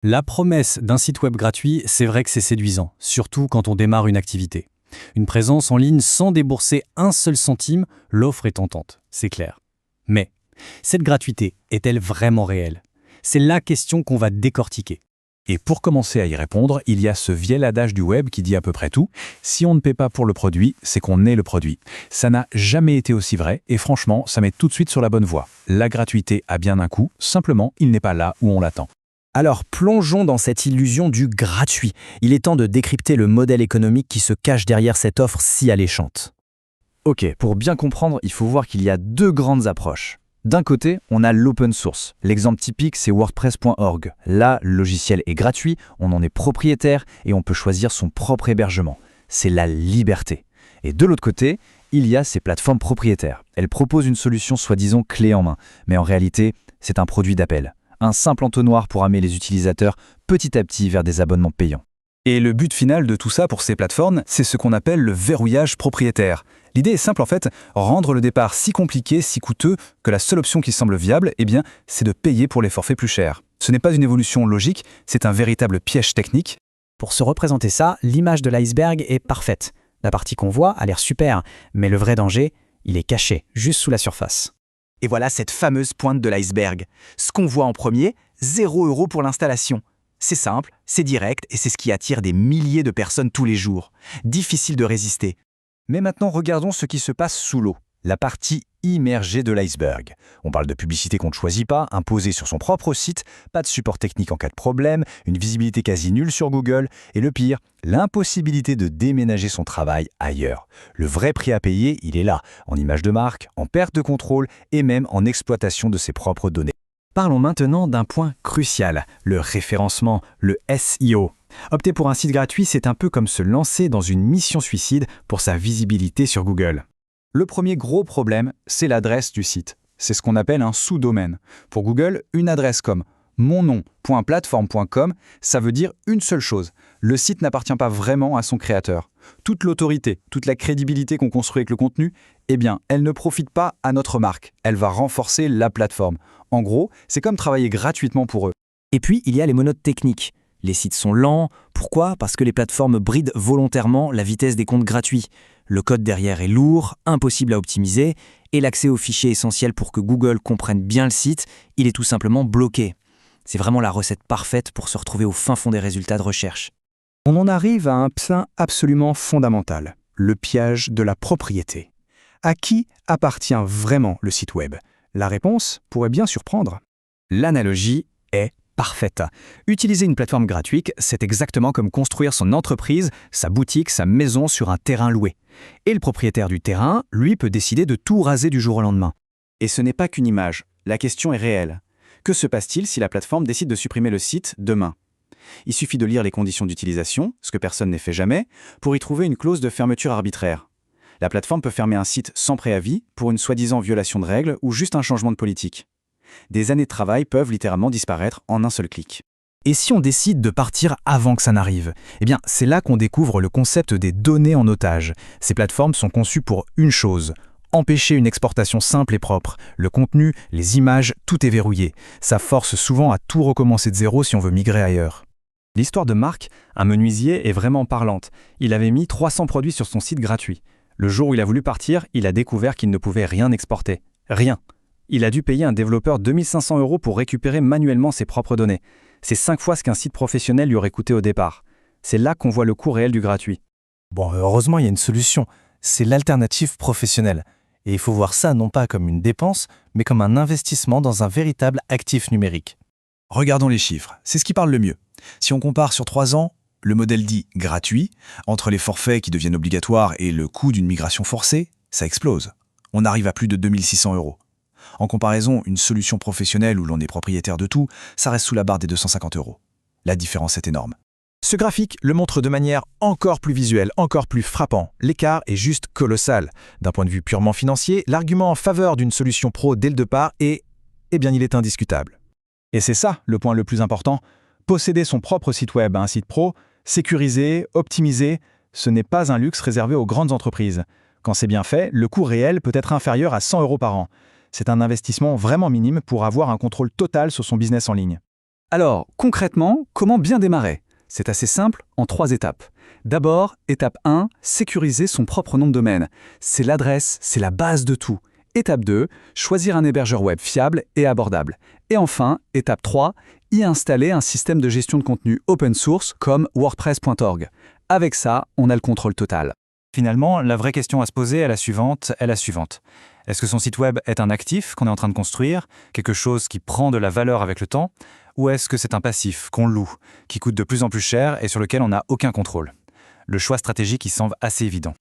La promesse d'un site web gratuit, c'est vrai que c'est séduisant, surtout quand on démarre une activité. Une présence en ligne sans débourser un seul centime, l'offre est tentante, c'est clair. Mais cette gratuité est-elle vraiment réelle? C'est la question qu'on va décortiquer. Et pour commencer à y répondre, il y a ce vieil adage du web qui dit à peu près tout. Si on ne paie pas pour le produit, c'est qu'on est le produit. Ça n'a jamais été aussi vrai et franchement, ça met tout de suite sur la bonne voie. La gratuité a bien un coût, simplement, il n'est pas là où on l'attend. Alors plongeons dans cette illusion du gratuit. Il est temps de décrypter le modèle économique qui se cache derrière cette offre si alléchante. Ok, pour bien comprendre, il faut voir qu'il y a deux grandes approches. D'un côté, on a l'open source. L'exemple typique, c'est WordPress.org. Là, le logiciel est gratuit, on en est propriétaire et on peut choisir son propre hébergement. C'est la liberté. Et de l'autre côté, il y a ces plateformes propriétaires. Elles proposent une solution soi-disant clé en main, mais en réalité, c'est un produit d'appel. Un simple entonnoir pour amener les utilisateurs petit à petit vers des abonnements payants. Et le but final de tout ça pour ces plateformes, c'est ce qu'on appelle le verrouillage propriétaire. L'idée est simple en fait, rendre le départ si compliqué, si coûteux, que la seule option qui semble viable, c'est de payer pour les forfaits plus chers. Ce n'est pas une évolution logique, c'est un véritable piège technique. Pour se représenter ça, l'image de l'iceberg est parfaite. La partie qu'on voit a l'air super, mais le vrai danger, il est caché, juste sous la surface. Et voilà cette fameuse pointe de l'iceberg. Ce qu'on voit en premier, 0 € pour l'installation. C'est simple, c'est direct et c'est ce qui attire des milliers de personnes tous les jours. Difficile de résister. Mais maintenant, regardons ce qui se passe sous l'eau, la partie immergée de l'iceberg. On parle de publicité qu'on ne choisit pas, imposée sur son propre site, pas de support technique en cas de problème, une visibilité quasi nulle sur Google, et le pire, l'impossibilité de déménager son travail ailleurs. Le vrai prix à payer, il est là, en image de marque, en perte de contrôle et même en exploitation de ses propres données. Parlons maintenant d'un point crucial, le référencement, le SEO. Opter pour un site gratuit, c'est un peu comme se lancer dans une mission suicide pour sa visibilité sur Google. Le premier gros problème, c'est l'adresse du site. C'est ce qu'on appelle un sous-domaine. Pour Google, une adresse comme monnom.plateforme.com, ça veut dire une seule chose. Le site n'appartient pas vraiment à son créateur. Toute l'autorité, toute la crédibilité qu'on construit avec le contenu, elle ne profite pas à notre marque. Elle va renforcer la plateforme. En gros, c'est comme travailler gratuitement pour eux. Et puis, il y a les monodes techniques. Les sites sont lents. Pourquoi? Parce que les plateformes brident volontairement la vitesse des comptes gratuits. Le code derrière est lourd, impossible à optimiser, et l'accès aux fichiers essentiels pour que Google comprenne bien le site, il est tout simplement bloqué. C'est vraiment la recette parfaite pour se retrouver au fin fond des résultats de recherche. On en arrive à un point absolument fondamental, le piège de la propriété. À qui appartient vraiment le site web? La réponse pourrait bien surprendre. L'analogie est parfaite. Utiliser une plateforme gratuite, c'est exactement comme construire son entreprise, sa boutique, sa maison sur un terrain loué. Et le propriétaire du terrain, lui, peut décider de tout raser du jour au lendemain. Et ce n'est pas qu'une image, la question est réelle. Que se passe-t-il si la plateforme décide de supprimer le site demain? Il suffit de lire les conditions d'utilisation, ce que personne n'est fait jamais, pour y trouver une clause de fermeture arbitraire. La plateforme peut fermer un site sans préavis pour une soi-disant violation de règles ou juste un changement de politique. Des années de travail peuvent littéralement disparaître en un seul clic. Et si on décide de partir avant que ça n'arrive? C'est là qu'on découvre le concept des données en otage. Ces plateformes sont conçues pour une chose: empêcher une exportation simple et propre. Le contenu, les images, tout est verrouillé. Ça force souvent à tout recommencer de zéro si on veut migrer ailleurs. L'histoire de Marc, un menuisier, est vraiment parlante. Il avait mis 300 produits sur son site gratuit. Le jour où il a voulu partir, il a découvert qu'il ne pouvait rien exporter. Rien. Il a dû payer un développeur 2500 € pour récupérer manuellement ses propres données. C'est 5 fois ce qu'un site professionnel lui aurait coûté au départ. C'est là qu'on voit le coût réel du gratuit. Bon, heureusement, il y a une solution. C'est l'alternative professionnelle. Et il faut voir ça non pas comme une dépense, mais comme un investissement dans un véritable actif numérique. Regardons les chiffres, c'est ce qui parle le mieux. Si on compare sur 3 ans, le modèle dit gratuit, entre les forfaits qui deviennent obligatoires et le coût d'une migration forcée, ça explose. On arrive à plus de 2600 €. En comparaison, une solution professionnelle où l'on est propriétaire de tout, ça reste sous la barre des 250 €. La différence est énorme. Ce graphique le montre de manière encore plus visuelle, encore plus frappant. L'écart est juste colossal. D'un point de vue purement financier, l'argument en faveur d'une solution pro dès le départ il est indiscutable. Et c'est ça le point le plus important. Posséder son propre site web, un site pro, sécurisé, optimisé, ce n'est pas un luxe réservé aux grandes entreprises. Quand c'est bien fait, le coût réel peut être inférieur à 100 € par an. C'est un investissement vraiment minime pour avoir un contrôle total sur son business en ligne. Alors, concrètement, comment bien démarrer? C'est assez simple, en 3 étapes. D'abord, étape 1, sécuriser son propre nom de domaine. C'est l'adresse, c'est la base de tout. Étape 2, choisir un hébergeur web fiable et abordable. Et enfin, étape 3, y installer un système de gestion de contenu open source comme wordpress.org. Avec ça, on a le contrôle total. Finalement, la vraie question à se poser est la suivante. Est-ce que son site web est un actif qu'on est en train de construire, quelque chose qui prend de la valeur avec le temps, ou est-ce que c'est un passif qu'on loue, qui coûte de plus en plus cher et sur lequel on n'a aucun contrôle? Le choix stratégique y semble assez évident.